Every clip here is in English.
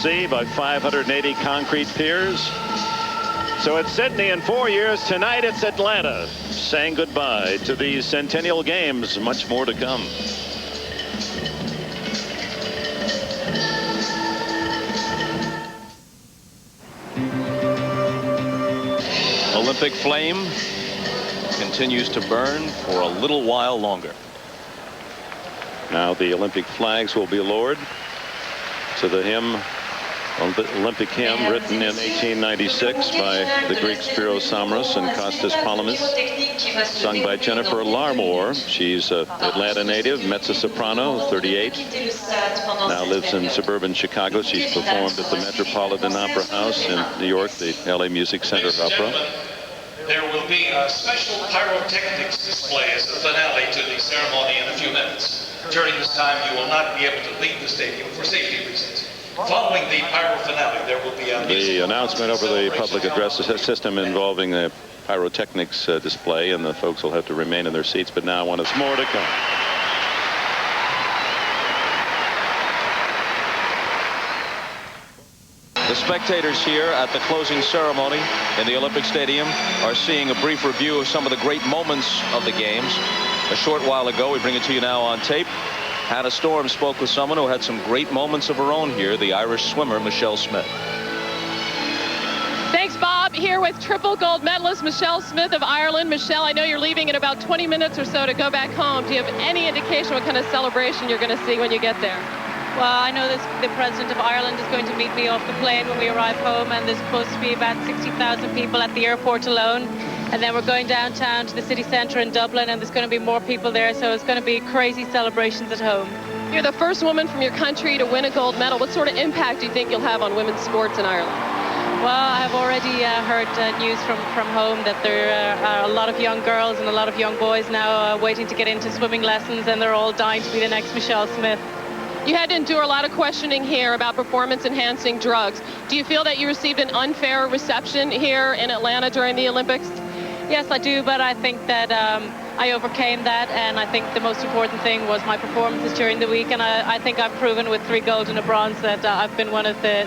sea by 580 concrete piers. So it's Sydney in 4 years. Tonight it's Atlanta, saying goodbye to these Centennial Games. Much more to come. Olympic flame continues to burn for a little while longer. Now the Olympic flags will be lowered to the hymn, Olympic hymn written in 1896 by the Greeks Spiros Samros and Costas, sung by Jennifer Larmore. She's an Atlanta native, mezzo-soprano, 38. Now lives in suburban Chicago. She's performed at the Metropolitan Opera House in New York, the LA Music Center Opera. There will be a special pyrotechnics display as a finale to the ceremony in a few minutes. During this time, you will not be able to leave the stadium for safety reasons. Following the pyro finale, there will be the announcement over the public address system involving the pyrotechnics display, and the folks will have to remain in their seats. But now, once more to come. The spectators here at the closing ceremony in the Olympic Stadium are seeing a brief review of some of the great moments of the games. A short while ago, we bring it to you now on tape. Hannah Storm spoke with someone who had some great moments of her own here, the Irish swimmer Michelle Smith. Thanks, Bob. Here with triple gold medalist Michelle Smith of Ireland. Michelle, I know you're leaving in about 20 minutes or so to go back home. Do you have any indication what kind of celebration you're going to see when you get there? Well, I know the President of Ireland is going to meet me off the plane when we arrive home, and there's supposed to be about 60,000 people at the airport alone. And then we're going downtown to the city centre in Dublin, and there's going to be more people there, so it's going to be crazy celebrations at home. You're the first woman from your country to win a gold medal. What sort of impact do you think you'll have on women's sports in Ireland? Well, I've already heard news from home that there are a lot of young girls and a lot of young boys now waiting to get into swimming lessons, and they're all dying to be the next Michelle Smith. You had to endure a lot of questioning here about performance-enhancing drugs. Do you feel that you received an unfair reception here in Atlanta during the Olympics? Yes, I do, but I think that I overcame that, and I think the most important thing was my performances during the week, and I think I've proven with 3 gold and a bronze that I've been one of the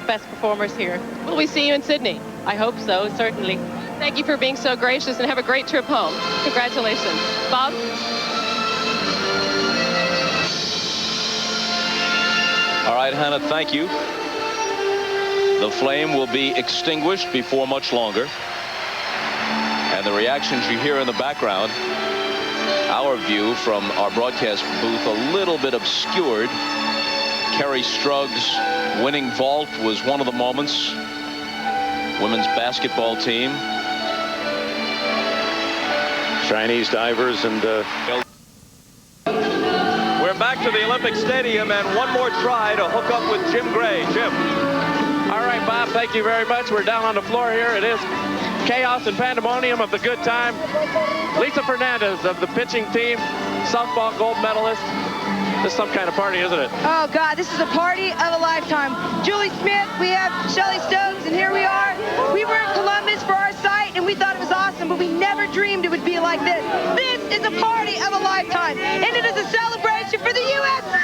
best performers here. Will we see you in Sydney? I hope so, certainly. Thank you for being so gracious, and have a great trip home. Congratulations. Bob? All right, Hannah, thank you. The flame will be extinguished before much longer. And the reactions you hear in the background, our view from our broadcast booth a little bit obscured. Kerry Strug's winning vault was one of the moments. Women's basketball team. Chinese divers and... We're back to the Olympic Stadium, and one more try to hook up with Jim Gray. Jim. All right, Bob, thank you very much. We're down on the floor here. It is chaos and pandemonium of the good time. Lisa Fernandez of the pitching team, softball gold medalist. This is some kind of party, isn't it? Oh, God, this is a party of a lifetime. Julie Smith, we have Shelley Stokes, and here we are. We were in Columbus for our site, and we thought it was awesome, but we never dreamed it would be like this. This is a party of a lifetime, and it is a celebration for the USA!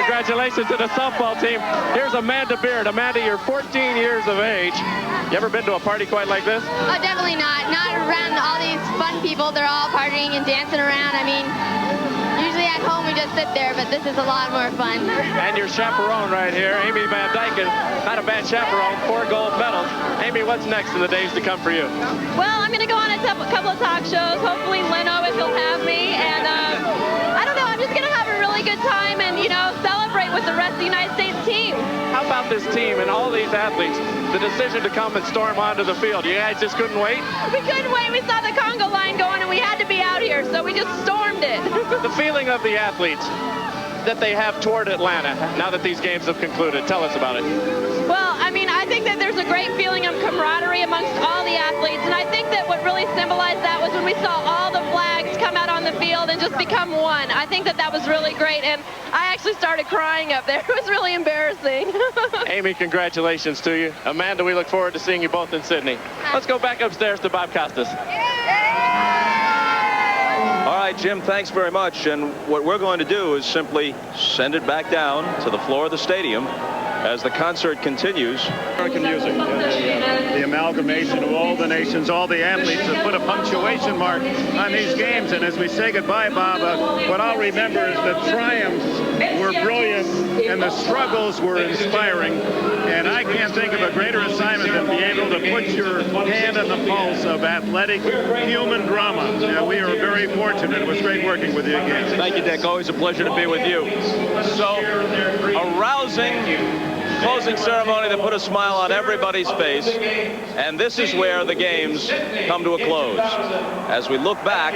Congratulations to the softball team. Here's Amanda Beard. Amanda, you're 14 years of age. You ever been to a party quite like this? Oh, definitely not. Not around all these fun people. They're all partying and dancing around. I mean, usually at home we just sit there, but this is a lot more fun. And your chaperone right here, Amy Van Dyken. Not a bad chaperone, 4 gold medals. Amy, what's next in the days to come for you? Well, I'm going to go on a couple of talk shows. Hopefully Leno, if he'll have me. And I don't know, I'm just going to have a really good time and, you know, celebrate with the rest of the United States team. How about this team and all these athletes? The decision to come and storm onto the field. You guys just couldn't wait? We couldn't wait. We saw the Congo line going, and we had to be out here, so we just stormed it. The feeling of the athletes that they have toward Atlanta now that these games have concluded. Tell us about it. Well, I mean, I think that there's a great feeling of camaraderie amongst all the athletes, and I think that what really symbolized that was when we saw all the flags come out on the field and just become one. I think that that was really great, and I actually started crying up there. It was really embarrassing. Amy, congratulations to you. Amanda, we look forward to seeing you both in Sydney. Let's go back upstairs to Bob Costas. All right, Jim, thanks very much. And what we're going to do is simply send it back down to the floor of the stadium as the concert continues. American music, the amalgamation of all the nations, all the athletes have put a punctuation mark on these games. And as we say goodbye, Bob, what I'll remember is the triumphs were brilliant and the struggles were inspiring. And I can't think of a greater assignment than be able to put your hand on the pulse of athletic human drama. We are very fortunate. It was great working with you again. Thank you, Dick. Always a pleasure to be with you. So, a rousing closing ceremony that put a smile on everybody's face, and this is where the games come to a close. As we look back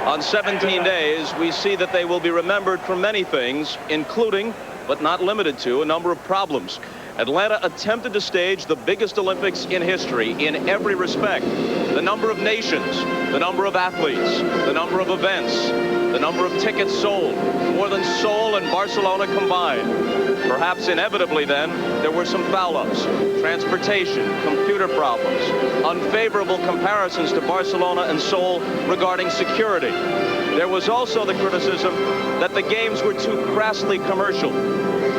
on 17 days, we see that they will be remembered for many things, including, but not limited to, a number of problems. Atlanta attempted to stage the biggest Olympics in history in every respect. The number of nations, the number of athletes, the number of events, the number of tickets sold, more than Seoul and Barcelona combined. Perhaps inevitably then, there were some foul-ups, transportation, computer problems, unfavorable comparisons to Barcelona and Seoul regarding security. There was also the criticism that the games were too crassly commercial.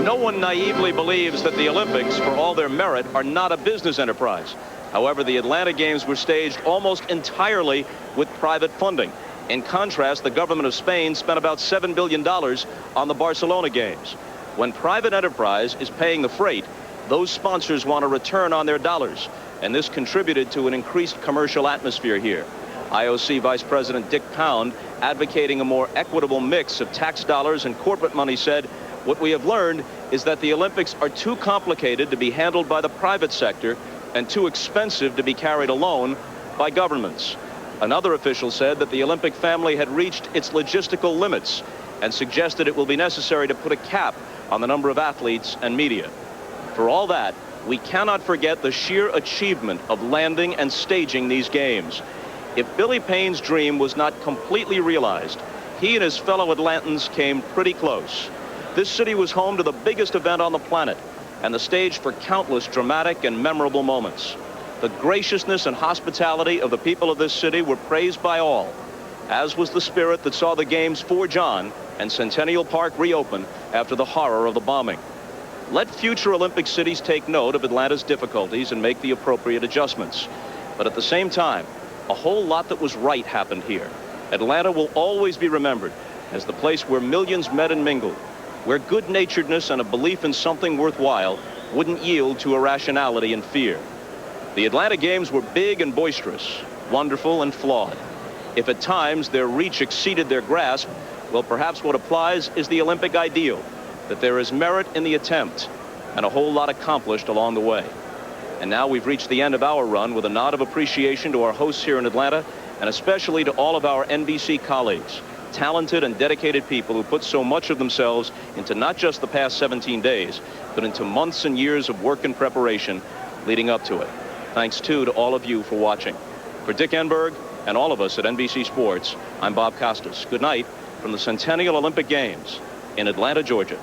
No one naively believes that the Olympics, for all their merit, are not a business enterprise. However, the Atlanta Games were staged almost entirely with private funding. In contrast, the government of Spain spent about $7 billion on the Barcelona Games. When private enterprise is paying the freight, those sponsors want a return on their dollars, and this contributed to an increased commercial atmosphere here. IOC Vice President Dick Pound, advocating a more equitable mix of tax dollars and corporate money, said, "What we have learned is that the Olympics are too complicated to be handled by the private sector and too expensive to be carried alone by governments." Another official said that the Olympic family had reached its logistical limits and suggested it will be necessary to put a cap on the number of athletes and media. For all that, we cannot forget the sheer achievement of landing and staging these games. If Billy Payne's dream was not completely realized, he and his fellow Atlantans came pretty close. This city was home to the biggest event on the planet and the stage for countless dramatic and memorable moments. The graciousness and hospitality of the people of this city were praised by all, as was the spirit that saw the games forge on and Centennial Park reopen after the horror of the bombing. Let future Olympic cities take note of Atlanta's difficulties and make the appropriate adjustments. But at the same time, a whole lot that was right happened here. Atlanta will always be remembered as the place where millions met and mingled, where good-naturedness and a belief in something worthwhile wouldn't yield to irrationality and fear. The Atlanta Games were big and boisterous, wonderful and flawed. If at times their reach exceeded their grasp, well, perhaps what applies is the Olympic ideal, that there is merit in the attempt and a whole lot accomplished along the way. And now we've reached the end of our run with a nod of appreciation to our hosts here in Atlanta, and especially to all of our NBC colleagues, talented and dedicated people who put so much of themselves into not just the past 17 days, but into months and years of work and preparation leading up to it. Thanks, too, to all of you for watching. For Dick Enberg and all of us at NBC Sports, I'm Bob Costas. Good night from the Centennial Olympic Games in Atlanta, Georgia.